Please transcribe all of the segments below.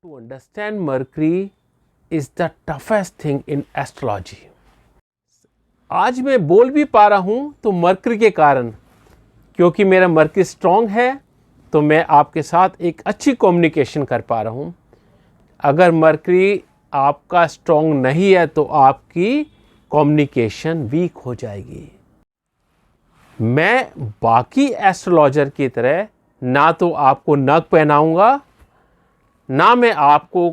To understand Mercury is the toughest thing in astrology. आज मैं बोल भी पा रहा हूं तो मरकरी के कारण, क्योंकि मेरा मरकरी स्ट्रांग है तो मैं आपके साथ एक अच्छी कम्युनिकेशन कर पा रहा हूं। अगर मरकरी आपका स्ट्रांग नहीं है तो आपकी कम्युनिकेशन वीक हो जाएगी। मैं बाकी एस्ट्रोलॉजर की तरह ना तो आपको नग पहनाऊंगा, ना मैं आपको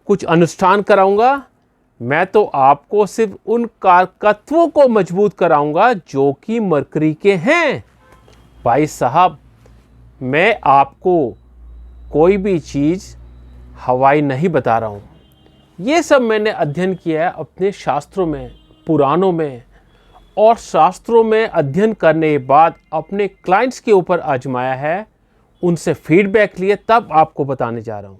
कुछ अनुष्ठान कराऊंगा। मैं तो आपको सिर्फ उन कारकत्वों को मजबूत कराऊंगा जो कि मरकरी के हैं। भाई साहब, मैं आपको कोई भी चीज़ हवाई नहीं बता रहा हूं। ये सब मैंने अध्ययन किया है अपने शास्त्रों में, पुराणों में, और शास्त्रों में अध्ययन करने के बाद अपने क्लाइंट्स के ऊपर आजमाया है, उनसे फीडबैक लिए, तब आपको बताने जा रहा हूं।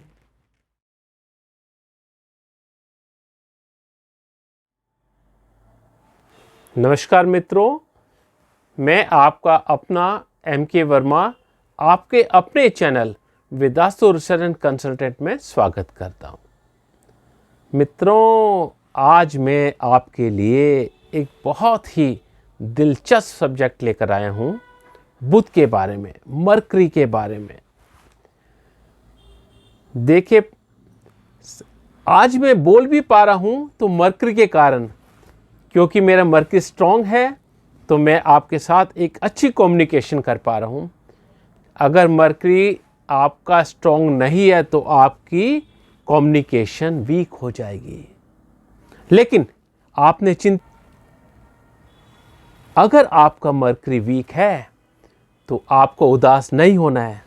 नमस्कार मित्रों, मैं आपका अपना MK वर्मा आपके अपने चैनल वेदास्तु रिसर्च एंड कंसल्टेंट में स्वागत करता हूं। मित्रों, आज मैं आपके लिए एक बहुत ही दिलचस्प सब्जेक्ट लेकर आया हूं, बुध के बारे में, मरकरी के बारे में। देखिए, आज मैं बोल भी पा रहा हूं तो मरकरी के कारण, क्योंकि मेरा मरकरी स्ट्रांग है तो मैं आपके साथ एक अच्छी कम्युनिकेशन कर पा रहा हूं। अगर मरकरी आपका स्ट्रांग नहीं है तो आपकी कम्युनिकेशन वीक हो जाएगी। लेकिन आपने अगर आपका मरकरी वीक है तो आपको उदास नहीं होना है,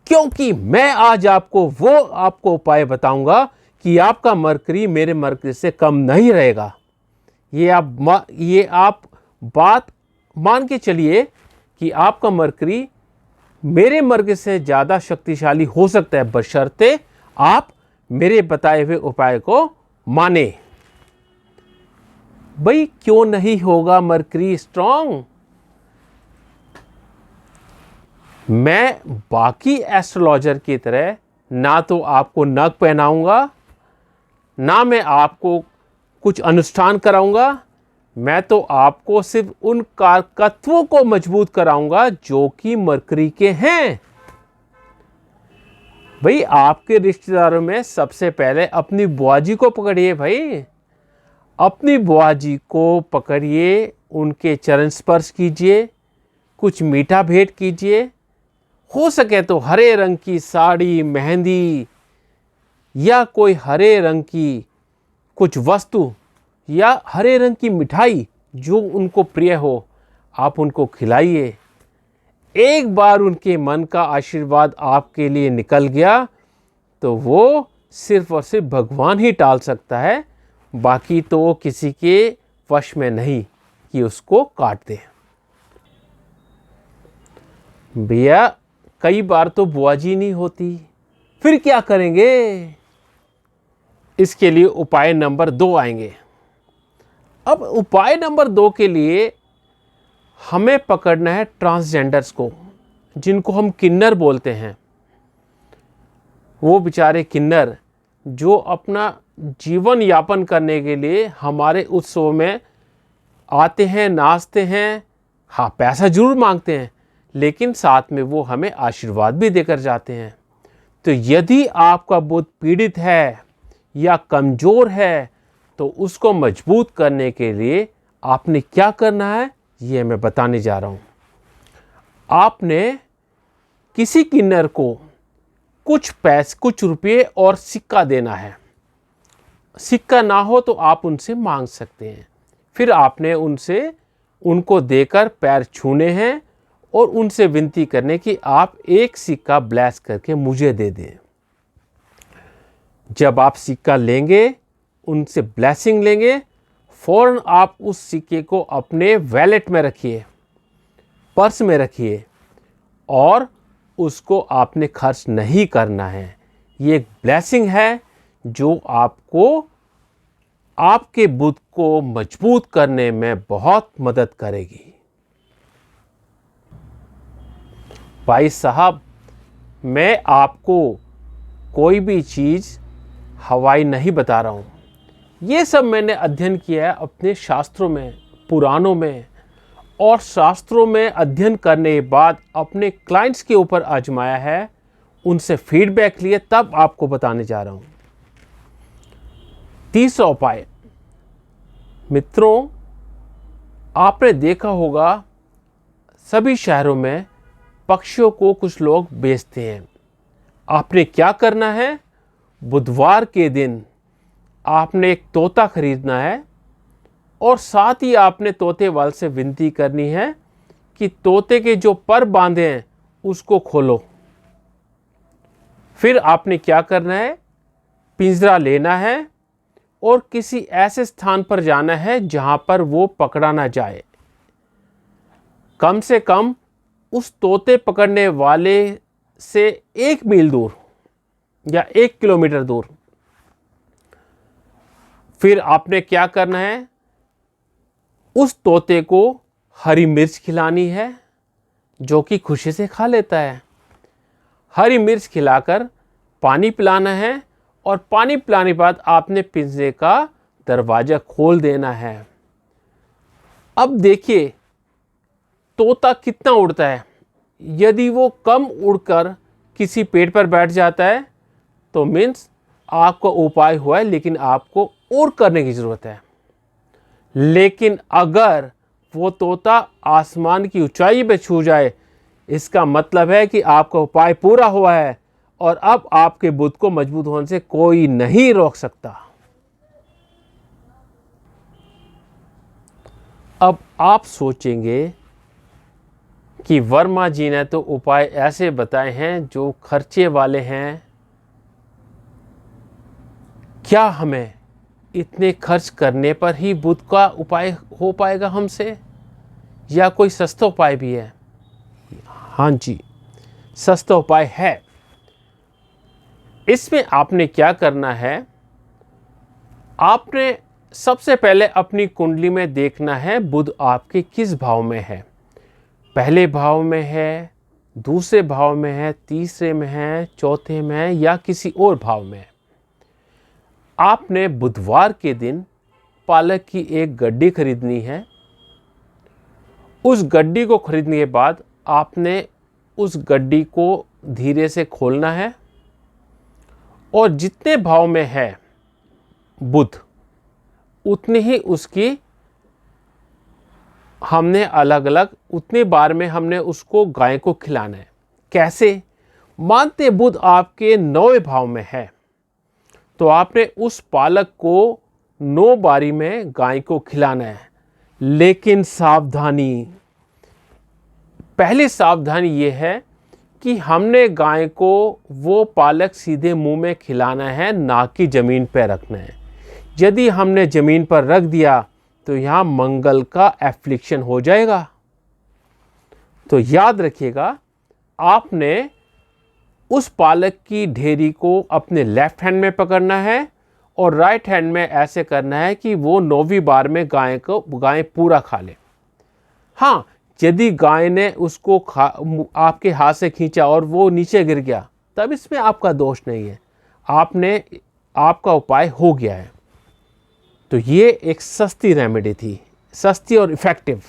क्योंकि मैं आज आपको उपाय बताऊंगा कि आपका मरकरी मेरे मरकरी से कम नहीं रहेगा। ये आप बात मान के चलिए कि आपका मरकरी मेरे मरकरी से ज़्यादा शक्तिशाली हो सकता है, बशर्ते आप मेरे बताए हुए उपाय को माने। भाई, क्यों नहीं होगा मरकरी स्ट्रांग? मैं बाकी एस्ट्रोलॉजर की तरह ना तो आपको नग पहनाऊंगा, ना मैं आपको कुछ अनुष्ठान कराऊंगा। मैं तो आपको सिर्फ उन कारकत्वों को मजबूत कराऊंगा जो कि मरकरी के हैं। भाई, आपके रिश्तेदारों में सबसे पहले अपनी बुआ जी को पकड़िए। भाई, अपनी बुआ जी को पकड़िए, उनके चरण स्पर्श कीजिए, कुछ मीठा भेंट कीजिए। हो सके तो हरे रंग की साड़ी, मेहंदी, या कोई हरे रंग की कुछ वस्तु, या हरे रंग की मिठाई जो उनको प्रिय हो, आप उनको खिलाइए। एक बार उनके मन का आशीर्वाद आपके लिए निकल गया तो वो सिर्फ और सिर्फ भगवान ही टाल सकता है, बाकी तो वो किसी के वश में नहीं कि उसको काट दे। भैया, कई बार तो बुआ जी नहीं होती, फिर क्या करेंगे? इसके लिए उपाय नंबर 2 आएंगे। अब उपाय नंबर 2 के लिए हमें पकड़ना है ट्रांसजेंडर्स को, जिनको हम किन्नर बोलते हैं। वो बेचारे किन्नर जो अपना जीवन यापन करने के लिए हमारे उत्सव में आते हैं, नाचते हैं। हाँ, पैसा जरूर मांगते हैं, लेकिन साथ में वो हमें आशीर्वाद भी देकर जाते हैं। तो यदि आपका बुध पीड़ित है या कमज़ोर है तो उसको मजबूत करने के लिए आपने क्या करना है, ये मैं बताने जा रहा हूँ। आपने किसी किन्नर को कुछ रुपये और सिक्का देना है। सिक्का ना हो तो आप उनसे मांग सकते हैं। फिर आपने उनको देकर पैर छूने हैं और उनसे विनती करने कि आप एक सिक्का ब्लेस करके मुझे दे दें। जब आप सिक्का लेंगे, उनसे ब्लेसिंग लेंगे, फौरन आप उस सिक्के को अपने वैलेट में रखिए, पर्स में रखिए, और उसको आपने खर्च नहीं करना है। ये एक ब्लेसिंग है जो आपको आपके बुध को मजबूत करने में बहुत मदद करेगी। भाई साहब, मैं आपको कोई भी चीज़ हवाई नहीं बता रहा हूँ। ये सब मैंने अध्ययन किया है अपने शास्त्रों में, पुराणों में, और शास्त्रों में अध्ययन करने के बाद अपने क्लाइंट्स के ऊपर आजमाया है, उनसे फीडबैक लिए, तब आपको बताने जा रहा हूँ। तीसरा उपाय, मित्रों, आपने देखा होगा सभी शहरों में पक्षियों को कुछ लोग बेचते हैं। आपने क्या करना है, बुधवार के दिन आपने एक तोता खरीदना है और साथ ही आपने तोते वाले से विनती करनी है कि तोते के जो पर बांधे हैं उसको खोलो। फिर आपने क्या करना है, पिंजरा लेना है और किसी ऐसे स्थान पर जाना है जहां पर वो पकड़ा ना जाए, कम से कम उस तोते पकड़ने वाले से 1 मील दूर या 1 किलोमीटर दूर। फिर आपने क्या करना है, उस तोते को हरी मिर्च खिलानी है, जो कि खुशी से खा लेता है। हरी मिर्च खिलाकर पानी पिलाना है और पानी पिलाने के बाद आपने पिंजरे का दरवाज़ा खोल देना है। अब देखिए तोता कितना उड़ता है। यदि वो कम उड़कर किसी पेड़ पर बैठ जाता है तो मीन्स आपका उपाय हुआ है, लेकिन आपको और करने की ज़रूरत है। लेकिन अगर वो तोता आसमान की ऊंचाई पे छू जाए, इसका मतलब है कि आपका उपाय पूरा हुआ है और अब आपके बुद्ध को मजबूत होने से कोई नहीं रोक सकता। अब आप सोचेंगे कि वर्मा जी ने तो उपाय ऐसे बताए हैं जो खर्चे वाले हैं, क्या हमें इतने खर्च करने पर ही बुद्ध का उपाय हो पाएगा हमसे, या कोई सस्ता उपाय भी है? हाँ जी, सस्ता उपाय है। इसमें आपने क्या करना है, आपने सबसे पहले अपनी कुंडली में देखना है बुध आपके किस भाव में है। पहले भाव में है, दूसरे भाव में है, तीसरे में है, चौथे में है, या किसी और भाव में है। आपने बुधवार के दिन पालक की एक गड्डी खरीदनी है। उस गड्डी को खरीदने के बाद आपने उस गड्डी को धीरे से खोलना है और जितने भाव में है बुध, उतने ही उसकी हमने अलग अलग उतने बार में हमने उसको गाय को खिलाना है। कैसे? मानते बुध आपके 9वें भाव में है तो आपने उस पालक को 9 बारी में गाय को खिलाना है। लेकिन सावधानी, पहली सावधानी ये है कि हमने गाय को वो पालक सीधे मुंह में खिलाना है, ना कि ज़मीन पर रखना है। यदि हमने ज़मीन पर रख दिया तो यहाँ मंगल का एफ्लिक्शन हो जाएगा। तो याद रखिएगा, आपने उस पालक की ढेरी को अपने लेफ्ट हैंड में पकड़ना है और राइट हैंड में ऐसे करना है कि वो 9वीं बार में गाय पूरा खा ले। हाँ, यदि गाय ने उसको आपके हाथ से खींचा और वो नीचे गिर गया, तब इसमें आपका दोष नहीं है, आपका उपाय हो गया है। तो ये एक सस्ती रेमेडी थी, सस्ती और इफ़ेक्टिव।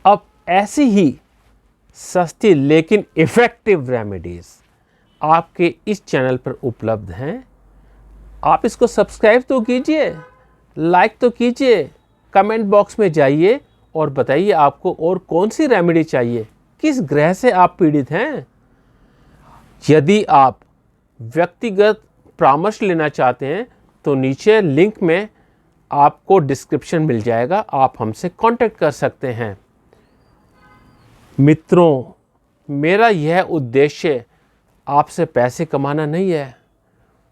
अब ऐसी ही सस्ती लेकिन इफ़ेक्टिव रेमेडीज़ आपके इस चैनल पर उपलब्ध हैं। आप इसको सब्सक्राइब तो कीजिए, लाइक तो कीजिए, कमेंट बॉक्स में जाइए और बताइए आपको और कौन सी रेमेडी चाहिए, किस ग्रह से आप पीड़ित हैं। यदि आप व्यक्तिगत परामर्श लेना चाहते हैं तो नीचे लिंक में आपको डिस्क्रिप्शन मिल जाएगा, आप हमसे कांटेक्ट कर सकते हैं। मित्रों, मेरा यह उद्देश्य आपसे पैसे कमाना नहीं है,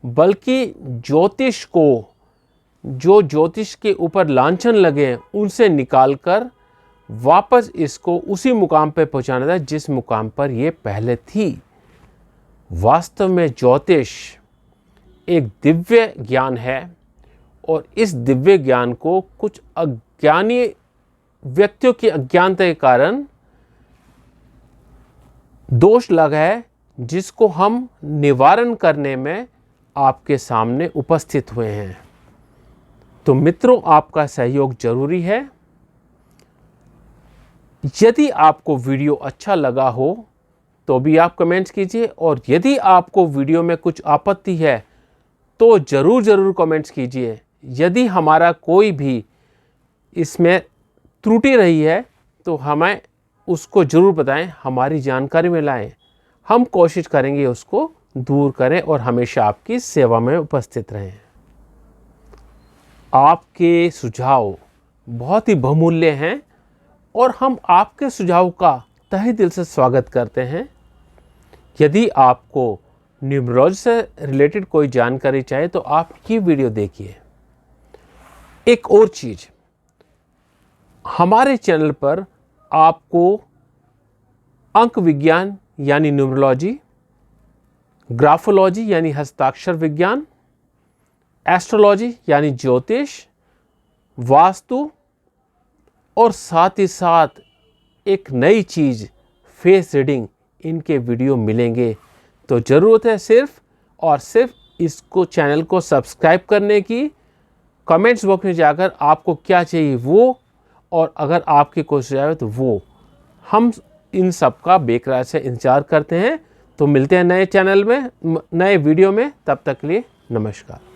बल्कि ज्योतिष को, जो ज्योतिष के ऊपर लांछन लगे उनसे निकालकर वापस इसको उसी मुकाम पर पहुंचाना था जिस मुकाम पर ये पहले थी। वास्तव में ज्योतिष एक दिव्य ज्ञान है और इस दिव्य ज्ञान को कुछ अज्ञानी व्यक्तियों की अज्ञानता के कारण दोष लगा है जिसको हम निवारण करने में आपके सामने उपस्थित हुए हैं। तो मित्रों, आपका सहयोग जरूरी है। यदि आपको वीडियो अच्छा लगा हो तो भी आप कमेंट्स कीजिए, और यदि आपको वीडियो में कुछ आपत्ति है तो ज़रूर कमेंट्स कीजिए। यदि हमारा कोई भी इसमें त्रुटि रही है तो हमें उसको ज़रूर बताएं, हमारी जानकारी में लाएं। हम कोशिश करेंगे उसको दूर करें और हमेशा आपकी सेवा में उपस्थित रहें। आपके सुझाव बहुत ही बहुमूल्य हैं और हम आपके सुझाव का तहे दिल से स्वागत करते हैं। यदि आपको न्यूमरोलॉजी से रिलेटेड कोई जानकारी चाहिए तो आप ये वीडियो देखिए। एक और चीज़, हमारे चैनल पर आपको अंक विज्ञान यानी न्यूमरोलॉजी, ग्राफोलॉजी यानी हस्ताक्षर विज्ञान, एस्ट्रोलॉजी यानी ज्योतिष, वास्तु और साथ ही साथ एक नई चीज़ फेस रीडिंग, इनके वीडियो मिलेंगे। तो ज़रूरत है सिर्फ और सिर्फ इसको चैनल को सब्सक्राइब करने की। कमेंट्स बॉक्स में जाकर आपको क्या चाहिए वो, और अगर आपकी कोई सुझाव है तो वो, हम इन सब का बेकरार से इंतज़ार करते हैं। तो मिलते हैं नए चैनल में, नए वीडियो में। तब तक के लिए नमस्कार।